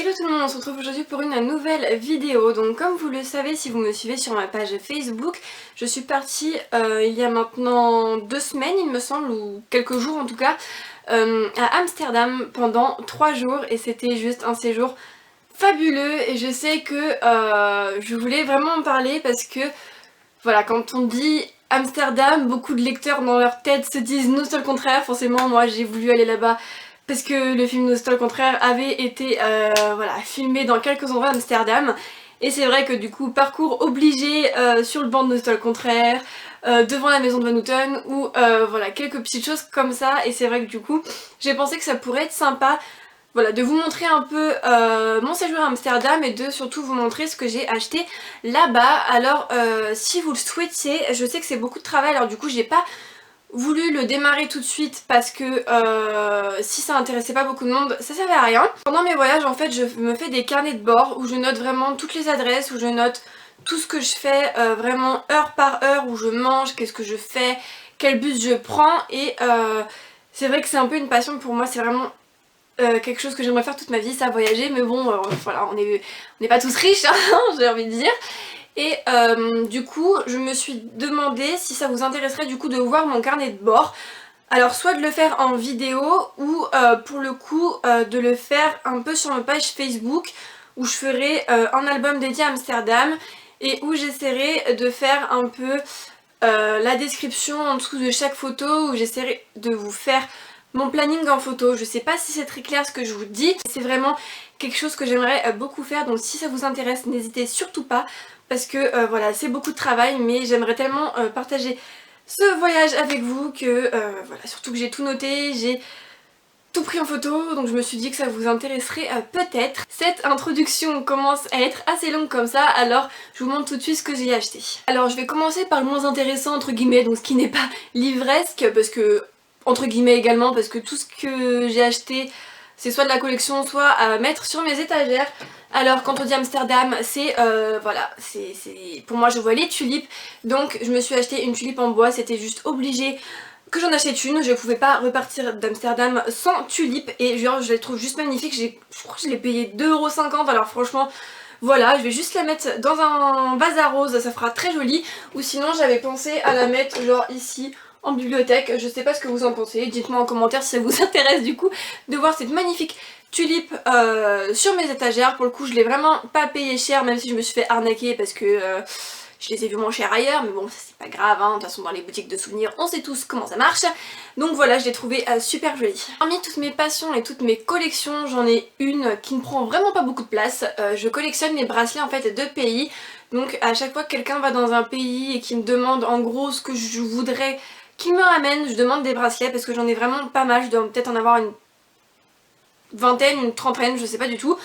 Hello tout le monde, on se retrouve aujourd'hui pour une nouvelle vidéo. Donc comme vous le savez si vous me suivez sur ma page Facebook, je suis partie il y a maintenant 2 semaines il me semble, ou quelques jours en tout cas, à Amsterdam pendant 3 jours et c'était juste un séjour fabuleux et je sais que je voulais vraiment en parler parce que voilà, quand on dit Amsterdam, beaucoup de lecteurs dans leur tête se disent non, c'est le contraire. Forcément moi j'ai voulu aller là-bas parce que le film Nostal contraire avait été voilà, filmé dans quelques endroits d'Amsterdam. Et c'est vrai que du coup, parcours obligé sur le banc de Nostal contraire, devant la maison de Van Houten, ou voilà, quelques petites choses comme ça. Et c'est vrai que du coup, j'ai pensé que ça pourrait être sympa, voilà, de vous montrer un peu mon séjour à Amsterdam et de surtout vous montrer ce que j'ai acheté là-bas. Alors si vous le souhaitiez, je sais que c'est beaucoup de travail, alors du coup j'ai pas voulu le démarrer tout de suite parce que si ça intéressait pas beaucoup de monde, ça servait à rien. Pendant mes voyages en fait je me fais des carnets de bord où je note vraiment toutes les adresses, où je note tout ce que je fais vraiment heure par heure, où je mange, qu'est-ce que je fais, quel bus je prends et c'est vrai que c'est un peu une passion pour moi, c'est vraiment quelque chose que j'aimerais faire toute ma vie, ça voyager, mais bon voilà, on n'est pas tous riches hein, j'ai envie de dire. Et du coup je me suis demandé si ça vous intéresserait du coup de voir mon carnet de bord. Alors soit de le faire en vidéo ou pour le coup de le faire un peu sur ma page Facebook où je ferai un album dédié à Amsterdam et où j'essaierai de faire un peu la description en dessous de chaque photo, où j'essaierai de vous faire mon planning en photo. Je sais pas si c'est très clair ce que je vous dis, c'est vraiment quelque chose que j'aimerais beaucoup faire, donc si ça vous intéresse n'hésitez surtout pas parce que voilà, c'est beaucoup de travail mais j'aimerais tellement partager ce voyage avec vous que voilà, surtout que j'ai tout noté, j'ai tout pris en photo, donc je me suis dit que ça vous intéresserait peut-être. Cette introduction commence à être assez longue comme ça, alors je vous montre tout de suite ce que j'ai acheté. Alors je vais commencer par le moins intéressant entre guillemets, donc ce qui n'est pas livresque, parce que entre guillemets également, parce que tout ce que j'ai acheté c'est soit de la collection, soit à mettre sur mes étagères. Alors quand on dit Amsterdam, c'est voilà, c'est pour moi je vois les tulipes, donc je me suis acheté une tulipe en bois, c'était juste obligé que j'en achète une, je pouvais pas repartir d'Amsterdam sans tulipe et genre je les trouve juste magnifiques, je crois que je l'ai payé 2,50 €, alors franchement voilà, je vais juste la mettre dans un vase à rose, ça fera très joli, ou sinon j'avais pensé à la mettre genre ici en bibliothèque, je sais pas ce que vous en pensez, dites-moi en commentaire si ça vous intéresse du coup de voir cette magnifique tulipe sur mes étagères. Pour le coup je l'ai vraiment pas payé cher même si je me suis fait arnaquer parce que je les ai vus moins cher ailleurs, mais bon ça c'est pas grave, hein. De toute façon dans les boutiques de souvenirs on sait tous comment ça marche. Donc voilà, je l'ai trouvé super jolie. Parmi toutes mes passions et toutes mes collections, j'en ai une qui ne prend vraiment pas beaucoup de place. Je collectionne les bracelets en fait de pays. Donc à chaque fois que quelqu'un va dans un pays et qui me demande en gros ce que je voudrais qu'il me ramène, je demande des bracelets parce que j'en ai vraiment pas mal, je dois peut-être en avoir une vingtaine, une trentaine, je sais pas du tout.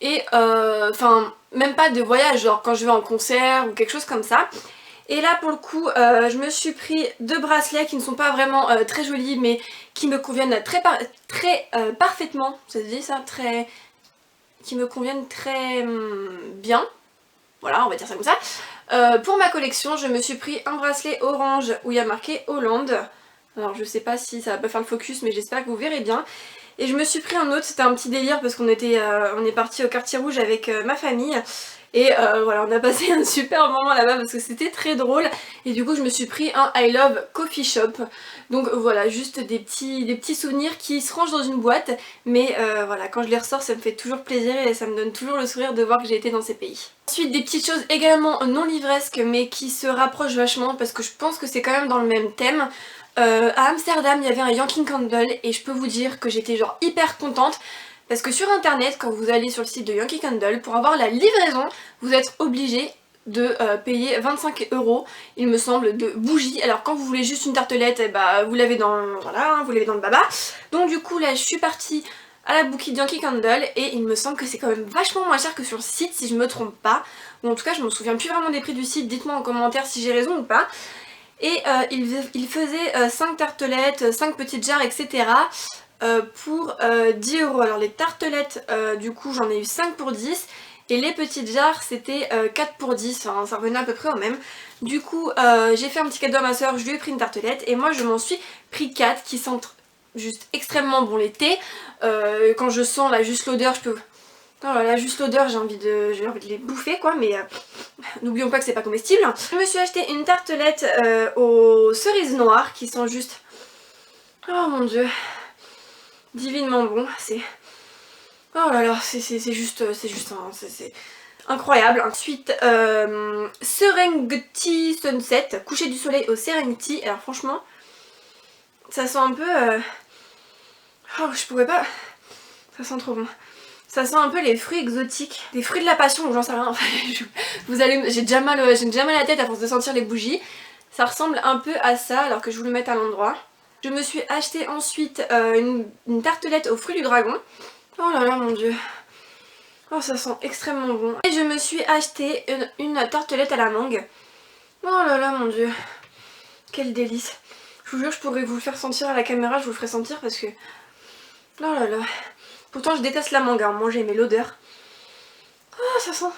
Et enfin même pas de voyage, genre quand je vais en concert ou quelque chose comme ça. Et là pour le coup je me suis pris 2 bracelets qui ne sont pas vraiment très jolis mais qui me conviennent très parfaitement, ça se dit ça, qui me conviennent très bien, voilà on va dire ça comme ça. Pour ma collection je me suis pris un bracelet orange où il y a marqué Hollande, alors je sais pas si ça va pas faire le focus mais j'espère que vous verrez bien. Et je me suis pris un autre, c'était un petit délire parce qu'on on est parti au Quartier Rouge avec ma famille. Et voilà, on a passé un super moment là-bas parce que c'était très drôle. Et du coup je me suis pris un I Love Coffee Shop. Donc voilà, juste des petits souvenirs qui se rangent dans une boîte. Mais voilà, quand je les ressors ça me fait toujours plaisir et ça me donne toujours le sourire de voir que j'ai été dans ces pays. Ensuite des petites choses également non livresques mais qui se rapprochent vachement parce que je pense que c'est quand même dans le même thème. À Amsterdam il y avait un Yankee Candle et je peux vous dire que j'étais genre hyper contente parce que sur internet quand vous allez sur le site de Yankee Candle pour avoir la livraison vous êtes obligé de payer 25 € il me semble de bougies. Alors quand vous voulez juste une tartelette eh bah, vous l'avez dans, voilà, vous l'avez dans le baba. Donc du coup là je suis partie à la boutique Yankee Candle et il me semble que c'est quand même vachement moins cher que sur le site si je me trompe pas. Ou en tout cas je me souviens plus vraiment des prix du site, dites-moi en commentaire si j'ai raison ou pas. Et il faisait 5 tartelettes, 5 petites jarres, etc. Pour 10 €. Alors les tartelettes, du coup j'en ai eu 5 pour 10. Et les petites jarres c'était 4 pour 10, enfin, ça revenait à peu près au même. Du coup j'ai fait un petit cadeau à ma soeur, je lui ai pris une tartelette. Et moi je m'en suis pris 4 qui sentent juste extrêmement bon l'été. Quand je sens là juste l'odeur, je peux Oh là là, juste l'odeur, j'ai envie de les bouffer quoi, mais n'oublions pas que c'est pas comestible. Je me suis acheté une tartelette aux cerises noires qui sont juste... Oh mon dieu, divinement bon, c'est... Oh là là, c'est juste incroyable. Ensuite, Serengeti Sunset, coucher du soleil au Serengeti. Alors franchement, ça sent un peu... Oh, je pourrais pas... Ça sent trop bon. Ça sent un peu les fruits exotiques, des fruits de la passion ou j'en sais rien. Enfin, j'ai déjà mal à la tête à force de sentir les bougies. Ça ressemble un peu à ça alors que je vous le mette à l'endroit. Je me suis acheté ensuite une tartelette aux fruits du dragon. Oh là là mon dieu. Oh ça sent extrêmement bon. Et je me suis acheté une tartelette à la mangue. Oh là là mon dieu. Quel délice. Je vous jure je pourrais vous le faire sentir à la caméra, je vous le ferai sentir parce que... Oh là là. Pourtant je déteste la mangue, hein, manger, mais l'odeur... Oh ça sent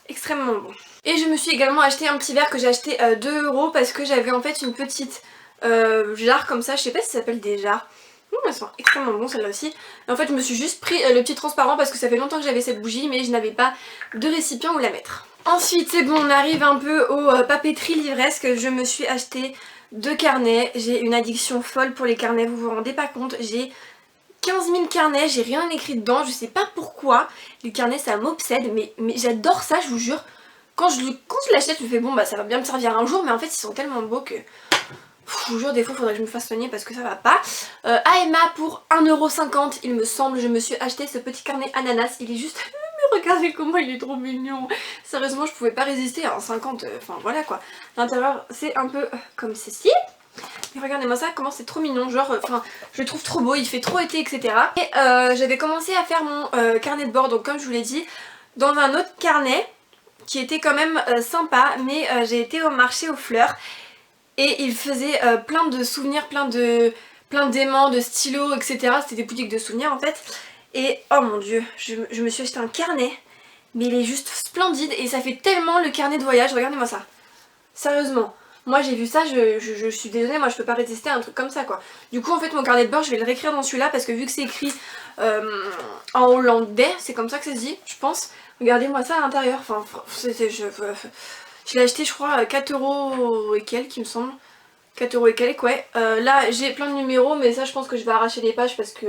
extrêmement bon. Et je me suis également acheté un petit verre que j'ai acheté 2 € parce que j'avais en fait une petite jarre comme ça, je sais pas si ça s'appelle des jarres. Elles sont extrêmement bon celle-là aussi. Et en fait je me suis juste pris le petit transparent parce que ça fait longtemps que j'avais cette bougie mais je n'avais pas de récipient où la mettre. Ensuite c'est bon, on arrive un peu aux papeteries livresques. Je me suis acheté 2 carnets. J'ai une addiction folle pour les carnets, vous vous rendez pas compte. J'ai 15 000 carnets, j'ai rien écrit dedans, je sais pas pourquoi. Les carnets ça m'obsède mais j'adore ça, je vous jure. Quand je l'achète je me fais bon bah ça va bien me servir un jour mais en fait ils sont tellement beaux que... Je vous jure des fois il faudrait que je me fasse soigner parce que ça va pas. AMA pour 1,50 € il me semble, je me suis acheté ce petit carnet ananas, il est juste... Mais regardez comment il est trop mignon. Sérieusement je pouvais pas résister à un 50, enfin voilà quoi. L'intérieur c'est un peu comme ceci. Et regardez-moi ça, comment c'est trop mignon, genre, enfin, je le trouve trop beau, il fait trop été, etc. Et j'avais commencé à faire mon carnet de bord, donc comme je vous l'ai dit, dans un autre carnet qui était quand même sympa, mais j'ai été au marché aux fleurs et il faisait plein de souvenirs, plein d'aimants, de stylos, etc. C'était des boutiques de souvenirs en fait. Et oh mon dieu, je me suis acheté un carnet, mais il est juste splendide et ça fait tellement le carnet de voyage, regardez-moi ça. Sérieusement. Moi j'ai vu ça, je suis désolée, moi je peux pas résister à un truc comme ça quoi. Du coup en fait mon carnet de bord je vais le réécrire dans celui-là parce que vu que c'est écrit en hollandais, c'est comme ça que ça se dit je pense. Regardez-moi ça à l'intérieur, enfin je l'ai acheté je crois 4 € et quelques il me semble. 4 € et quelques ouais. Là j'ai plein de numéros mais ça je pense que je vais arracher les pages parce que...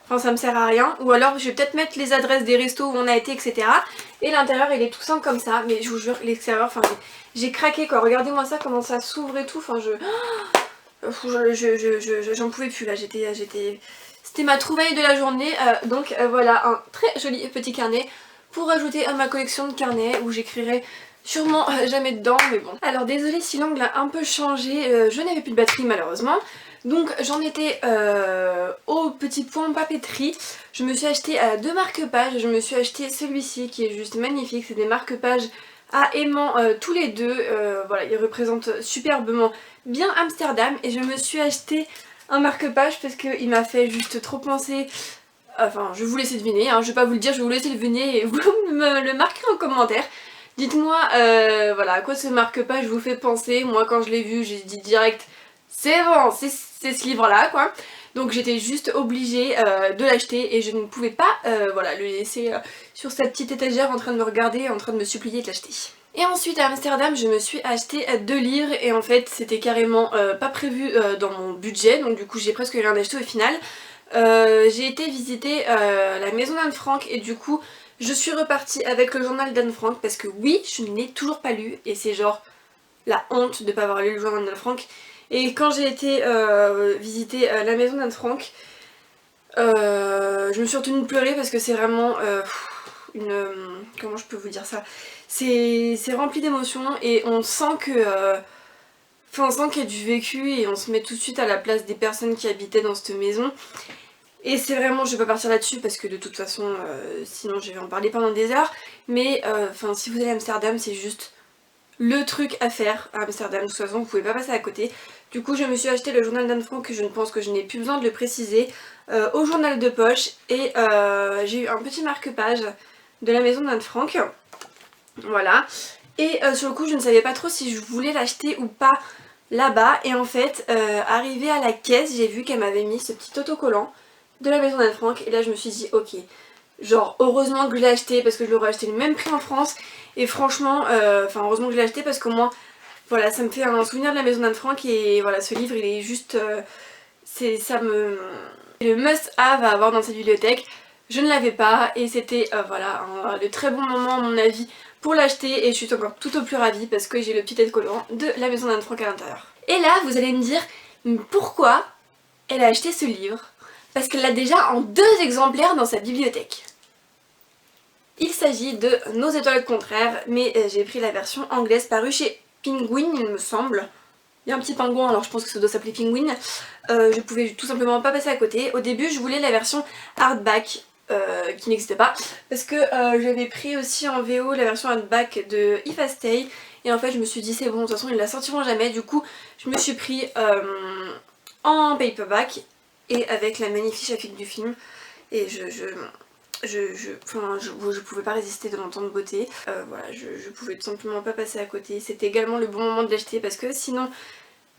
Enfin ça me sert à rien. Ou alors je vais peut-être mettre les adresses des restos où on a été etc. Et l'intérieur il est tout simple comme ça. Mais je vous jure l'extérieur, enfin j'ai craqué quoi. Regardez-moi ça comment ça s'ouvre et tout. Enfin j'en pouvais plus là. C'était ma trouvaille de la journée. Donc voilà un très joli petit carnet pour ajouter à ma collection de carnets où j'écrirai sûrement jamais dedans mais bon. Alors désolée si l'angle a un peu changé. Je n'avais plus de batterie malheureusement. Donc j'en étais au petit point papeterie. Je me suis acheté 2 marque-pages. Je me suis acheté celui-ci qui est juste magnifique. C'est des marque-pages à aimants tous les deux. Voilà, ils représentent superbement bien Amsterdam. Et je me suis acheté un marque-page parce qu'il m'a fait juste trop penser... Enfin, je vais vous laisser deviner, hein, je vais pas vous le dire, je vais vous laisser deviner et vous me le marquerez en commentaire. Dites-moi voilà, à quoi ce marque-page vous fait penser. Moi quand je l'ai vu, j'ai dit direct... C'est bon, c'est ce livre là quoi. Donc j'étais juste obligée de l'acheter et je ne pouvais pas voilà, le laisser sur cette petite étagère en train de me regarder, en train de me supplier de l'acheter. Et ensuite à Amsterdam je me suis acheté 2 livres et en fait c'était carrément pas prévu dans mon budget. Donc du coup j'ai presque rien acheté au final. J'ai été visiter la maison d'Anne Frank et du coup je suis repartie avec le journal d'Anne Frank parce que oui je ne l'ai toujours pas lu et c'est genre la honte de ne pas avoir lu le journal d'Anne Frank. Et quand j'ai été visiter la maison d'Anne Frank, je me suis retenue de pleurer parce que c'est vraiment une... comment je peux vous dire ça? C'est rempli d'émotions et on sent que... Enfin on sent qu'il y a du vécu et on se met tout de suite à la place des personnes qui habitaient dans cette maison. Et c'est vraiment, je vais pas partir là-dessus parce que de toute façon, sinon je vais en parler pendant des heures. Mais enfin si vous allez à Amsterdam c'est juste... le truc à faire à Amsterdam, de toute façon vous pouvez pas passer à côté. Du coup je me suis acheté le journal d'Anne Frank, je ne pense que je n'ai plus besoin de le préciser, au journal de poche. Et j'ai eu un petit marque-page de la maison d'Anne Frank. Voilà. Et sur le coup je ne savais pas trop si je voulais l'acheter ou pas là-bas. Et en fait, arrivé à la caisse, j'ai vu qu'elle m'avait mis ce petit autocollant de la maison d'Anne Frank. Et là je me suis dit ok, Genre heureusement que je l'ai acheté parce que je l'aurais acheté le même prix en France. Et franchement, enfin heureusement que je l'ai acheté parce qu'au moins, voilà, ça me fait un souvenir de la maison d'Anne Frank. Et voilà, ce livre il est juste... c'est le must-have à avoir dans cette bibliothèque. Je ne l'avais pas et c'était voilà, de très bons moments à mon avis pour l'acheter. Et je suis encore tout au plus ravie parce que j'ai le petit collant de la maison d'Anne Frank à l'intérieur. Et là, vous allez me dire, pourquoi elle a acheté ce livre? Parce qu'elle l'a déjà en 2 exemplaires dans sa bibliothèque. Il s'agit de Nos étoiles contraires, mais j'ai pris la version anglaise parue chez Penguin, il me semble. Il y a un petit pingouin, alors je pense que ça doit s'appeler Penguin. Je pouvais tout simplement pas passer à côté. Au début, je voulais la version hardback, qui n'existait pas, parce que j'avais pris aussi en VO la version hardback de If I Stay, et en fait je me suis dit c'est bon, de toute façon ils la sortiront jamais, du coup je me suis pris en paperback, et avec la magnifique affiche du film, et je pouvais pas résister devant tant de beauté. Voilà, je pouvais tout simplement pas passer à côté. C'était également le bon moment de l'acheter parce que sinon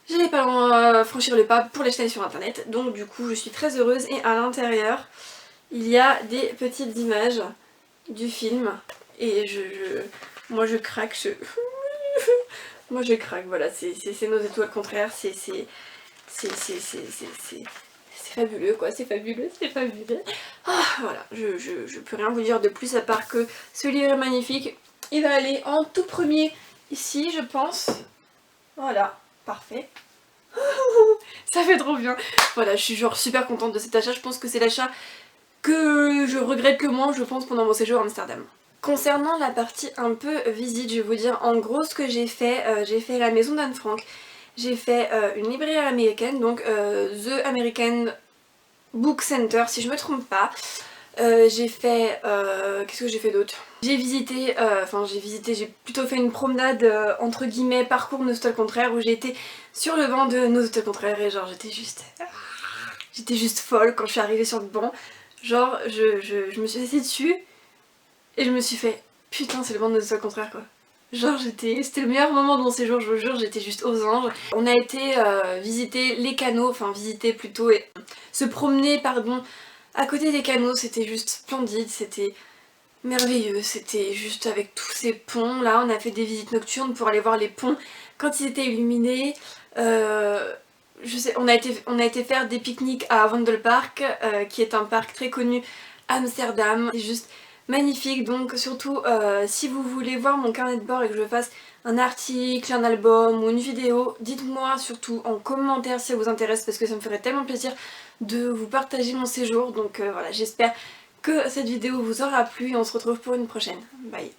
j'allais pas franchir le pas pour l'acheter sur internet. Donc du coup je suis très heureuse, et à l'intérieur il y a des petites images du film et moi je craque, moi je craque, voilà, c'est Nos étoiles contraires, c'est fabuleux quoi, c'est fabuleux, c'est fabuleux. Ah, voilà, je peux rien vous dire de plus à part que ce livre est magnifique. Il va aller en tout premier ici je pense. Voilà, parfait. Ça fait trop bien. Voilà, je suis genre super contente de cet achat, je pense que c'est l'achat que je regrette le moins je pense pendant mon séjour à Amsterdam. Concernant la partie un peu visite, je vais vous dire en gros ce que j'ai fait la maison d'Anne Frank, j'ai fait une librairie américaine, donc The American Book Center si je me trompe pas. J'ai fait... qu'est-ce que j'ai fait d'autre? J'ai visité, j'ai plutôt fait une promenade entre guillemets parcours Nos étoiles contraires où j'ai été sur le banc de Nos étoiles contraires et genre j'étais juste folle quand je suis arrivée sur le banc. Genre je me suis assise dessus et je me suis fait putain c'est le banc de Nos étoiles contraires quoi. Genre c'était le meilleur moment de mon séjour, je vous jure, j'étais juste aux anges. On a été visiter les canaux, enfin visiter plutôt et se promener pardon à côté des canaux, c'était juste splendide, c'était merveilleux, c'était juste avec tous ces ponts. Là on a fait des visites nocturnes pour aller voir les ponts quand ils étaient illuminés. Je sais, on a été faire des pique-niques à Vondelpark, qui est un parc très connu à Amsterdam. C'est juste magnifique, donc surtout si vous voulez voir mon carnet de bord et que je fasse un article, un album ou une vidéo, dites-moi surtout en commentaire si ça vous intéresse parce que ça me ferait tellement plaisir de vous partager mon séjour. Donc voilà, j'espère que cette vidéo vous aura plu et on se retrouve pour une prochaine. Bye!